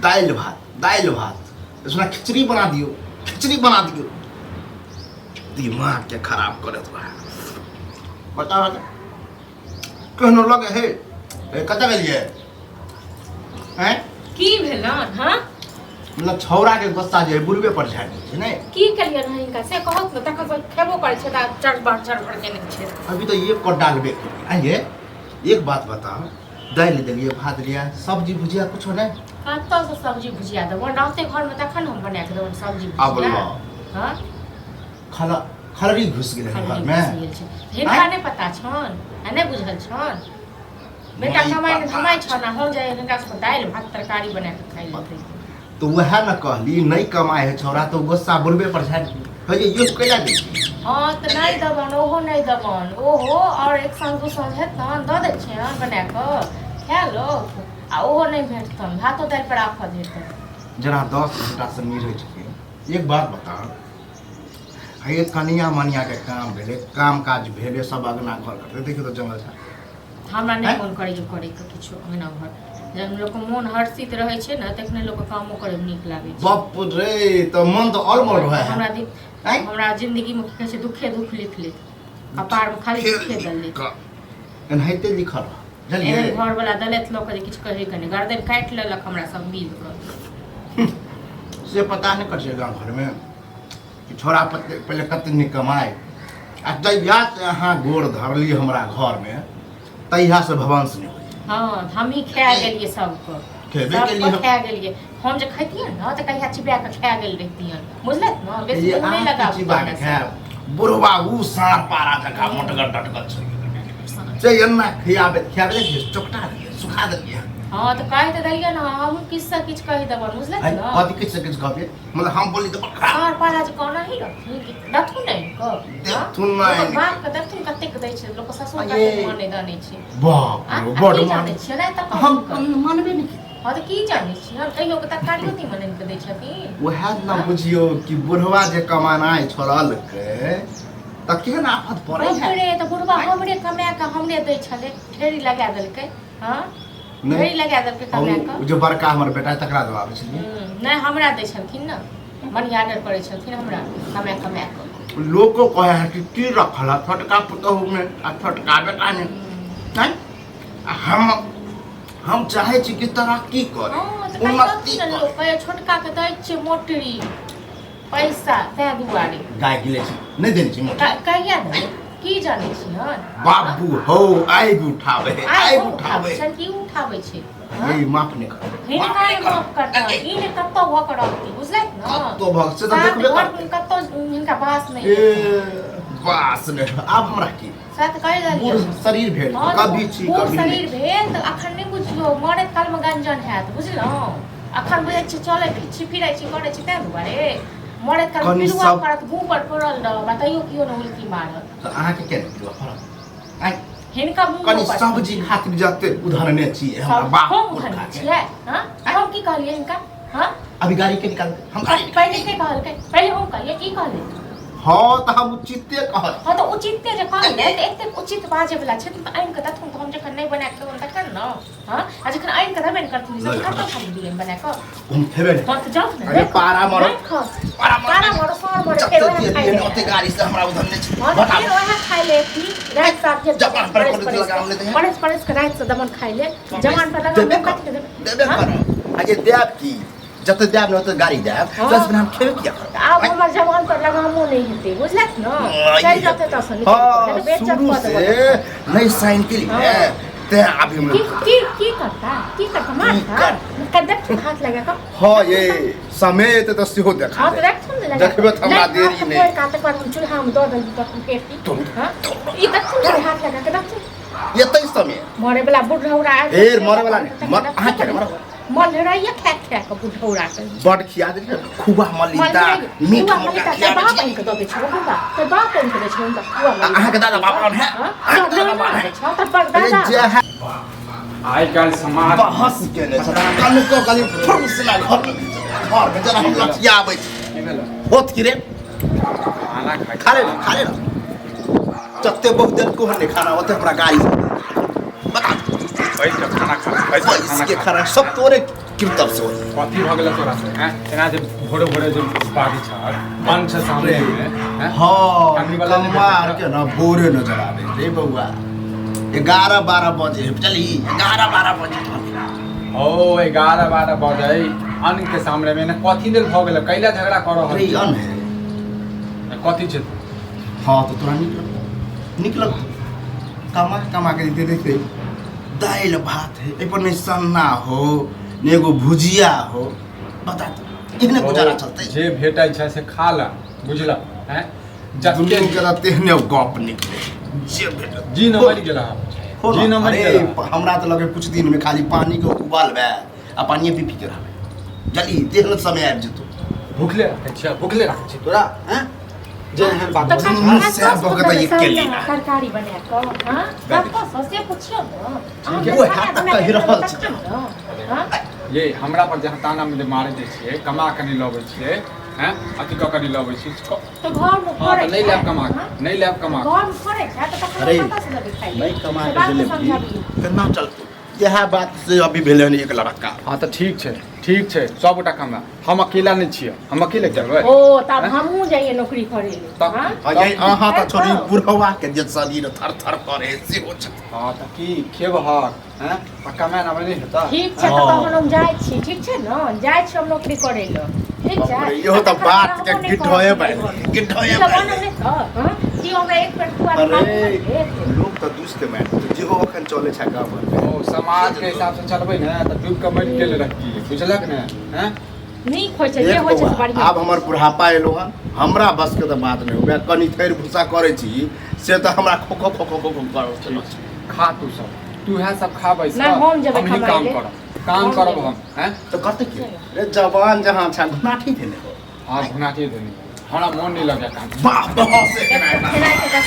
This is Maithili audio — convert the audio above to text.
दाल भात उसमें खिचड़ी बना दियो दिमाग के खराब करे तो बता कहनो लगे हे कतऽ गेलिए हैं की भेलन हां मतलब छौरा के गुस्सा जे बुरबे पर झाड़ दै छै नै की कलियन है इनका से कहत न तक खेबो करे छै ता चढ़ के नहीं छै अभी तो ये कोड डालबे आइए एक बात बता दाल देलिए भात दिया सब्जी भुजिया कुछ नहीं कत्तो से सब्जी भुजिया देबो रहते घर में तखन हम बना के देबो सब्जी अब भुजिया हां खलरी घुस गेल घर में हिनका नहीं पता छन आ नहीं बुझल छन बेटा कमाई छन हम जाय हिनका से दाल भात तरकारी बना के खाइ लेते तो वह न कहली नहीं कमाए है छौरा तो गुस्सा बुरबे पर झाड़ है ये यूज कैला दी हां तो नहीं दबन ओहो नहीं दबन ओहो और एक संग दो संग है त द दे छै बना के खा लो आ ओहो नहीं भेटतन भातो दाल पर आफ देत जरा 10 घंटा से नहीं रह चुके एक बात बता है कनिया मनिया के काम भेले काम काज भेले सब अगना घर करते देखियो तो जंगल था हमरा नहीं मन करे के किछो अगना घर जब लोग के मन हर्षित रहे छै न तखने लोग के कामो करे नीक लागे छै बाप रे तो मन तो अलमल रहे हमरा जिंदगी में कहे छै दुखे दुख लिख ले कपार में खाली दुखे दल ले एनहिते लिखल जलिए घर वाला दलेत लोग के किछ कहे कने गर्दन काट लेलक हमरा सब मिल के से पता नहीं कर छै गांव घर में कि छोरा पहले कत नहीं कमाए आ जहिया से यहाँ गोड़ धरली हमरा घर में तहिया से भवंस नहीं होई हां हम ही खा गेलिए सबको खेबे के लिए खा गेलिए हम जे खैतिए न त कहिया चिबिया के खा गेल रहतिए बुझलत न बेसी नहीं लगा चिबा के खा बुढ़वा उ सार पारा जका मोटगर डटकल छै से एन्ना खियाबे चोकटा सुखा देलिए हां तो कहि त दलिए न हम किस्सा किछ कहि देबन बुझलत न कथि किछ कहबे मतलब हम बोली त सार पारा जे कोना ही दथु नहीं को दथु नहीं बाप के दथु कते के दै छै लोक ससुर कते माने दने छै बाप बड़ माने छै नै त हम मानबे नहीं हां त की जानै छी हम कहियो के तरकारी होती मने के दै छथिन ओहे न बुझियो कि बुढ़वा जे कमानाय छोड़ल के त केहन आफत पड़ै है अरे त बुढ़वा हमरे कमा के हमरे दै छले ढेरी लगा देलकै हां ढेरी लगा देलकै कमा के जो बड़का हमर बेटा तकरा दबाबै छै नहीं हमरा दै छलखिन न मनी ऑर्डर करे छलखिन हमरा कमा के लोग को कहे है कि की रखल छोटका पुतहु में आ छोटका बेटा ने नहीं हम चाहे छी कि तरक्की करे उन्नति करे लोग कहे छोटका के दै छै मोटरी पैसा ते दुआरे गाय गिले छी नहीं देन छी मोटरी कहिया दे की जानै छी हन बाबू हो आइ उठावे चल की उठावे छै ए माफ नहीं कर हिनका माफ करता ई ने कत्तो भ करती बुझलक न तो भक्त से तो देखबे कर कत्तो हिनका बास नहीं बास नहीं अब हमरा की साथ कहि दलिए शरीर भेल कभी छी कभी शरीर भेल त अखन नहीं बुझियो मरे काल में गंजन हैत बुझलौ अखन बुझै छी चले छी फिरै छी करे छी ते दुआरे मरे काल पिलुआ करत मुंह पर पड़ल न बताइयो कियो न उल्टी मारत त अहाँ के केना पिलुआ पड़ल आई हिनका मुंह कनी सब्जी खातिर जाते उदाहरण छी हमरा बाप हम छियै हां हम की कहलिए इनका हां अभी गाड़ी के निकाल हम पहले के कहलकै पहले हम कहलिए की कहले हां त हम उचिते कहल हां त उचिते जे कहले एते उचित बाजे वाला छै त आइन के दथुन त हम जखन नहीं बना के तखन न हां आ जखन आइन के देबे न करथिन से खत्म कर दिए बना के हम फेबे हां त जाओ न अरे पारा मरो सर मरो के ओते ओते गाड़ी से हमरा उधर ने छै बता ओहे खाइ ले थी रात साथ जे जवान पर कोन लगाम लेते हैं परस के रात से दमन खाइ ले जवान पर लगा देबे कर आगे देब की जब तक देब न तो गाड़ी देब दस दिन हम खेबे किया अब हमर जवान पर लगामो नहीं हेते बुझलक न चल जते त से शुरू से नहीं साइन के लिए ते अभी हम की करता मारता कदक हाथ लगा का हां ये समेत तो सिहो देखा हां देखथुन लगा देखबे त हमरा देरी नहीं का तक पर चूल्हा में दो दल तक पेटी हां ई देखथुन हाथ लगा के देखथुन ये तई समय मरे वाला बुढ़ौरा ढेर मरे वाला नहीं मर अहाँ के मर मलराइया खैक के बुढ़ौरा के बड खिया दे खुबा मलिता मीठ मोटा खिया दे बाप इनके दे छै बुढ़ा त बाप इनके दे छै खुआ अहाँ के दादा बाप है त पर दादा आइ काल समाज बहस के ने कल को कल फुसला घर में जरा हम लठिया आबै होत की रे खाना खा ले जत्ते बहुत देर को ने खाना होते पूरा गाड़ी बता बैठ के खाना खा के खाना सब तोरे कि तब से कथी भ गेल तोरा से हैं एना जे भोरे भोरे जे बाड़ी छ मन से सामने में हैं हाँ फैमिली वाला ने कमार के ना बोरे नजर आवे रे बउआ 11-12 बजे चली 11-12 बजे ओ 11-12 बजे अन्न के सामने में ना कथी लेल भ गेल कैला झगड़ा कर रहल अरे छी? अन है कथी छै हाँ तो तोरा निकल कमा के दे देते दाल भात है ए पर नहीं सन्ना हो ने एगो भुजिया हो बता तो इहने गुजारा चलते जे भेटै छै से खा ला बुझला हैं दुनिया जते के रहते ने गप निकले जे भेट जी न मरि गेला जी न मरि अरे गेला हमरा तो लगे कुछ दिन में खाली पानी के उबालबे आ पानी पी के रहबे जल्दी देख ल समय आबि जतो भूखले रखै छियै भूखले रखै छी तोरा हैं जे एहन बात तो बता मुँह से बगत ये के लेना तरकारी बना के हां सबको ससे पुछियो न ठीक है, वो हाथ तक कहि रहल छै। हां ये हमरा पर जहाँ ताना में मारे दै छियै कमा के नहीं लबै छियै हैं अथी क के नहीं लबै छी तो घर में हाँ पड़े तो नहीं लैब कमा के नहीं लैब कमा के। घर में पड़े छै तो अरे, कखनो पता से लगे खाई नहीं कमा के जले केना चलतो यह बात से अभी भेले नहीं एक लड़का हाँ तो ठीक छै सब गोटा कमा हम अकेला नहीं छियै हम अकेले करबै ओ तब हमहू जाइए नौकरी करे ले तब- हां अजय अहाँ त छोड़ी बुढ़वा के जे शरीर थर थर करे से हो छै हाँ तो की खेब हक हैं आ कमाए ना नहीं हेता ठीक छै तो हम जाय छी ठीक छै न जाय छी हम नौकरी करे ले ठीक छै बाप रे, इहो तऽ बात के गिद्धोए पाइले, गिद्धोए पाइले। हां की हमरा एक पेट खुआ अरे लोग तो दुष्ट में जेहो अखन चले छै गाँव में ओ समाज के हिसाब से चलबै ने तो डूब के मरि गेल रहती बुझलक ने हैं नीक होय छै जे देख होय छै बौआ, से बढ़िया आब हमर बुढ़ापा एलो हन हमरा बस के तो बात नहीं हुए कनी थैर भूसा करे छी से तो हमरा खो खो खो खो खो करे चलो खा तू सब तू है सब खाबै सब नहीं, हम जेबै ही खाबै काम ले। करब काम करब हम हैं तो करते की रे जवान जहां छा घुनाठी देने हाँ घुनाटी देनी हमरा मोन नहीं लगे काम वाह बहुत से खेनाइ के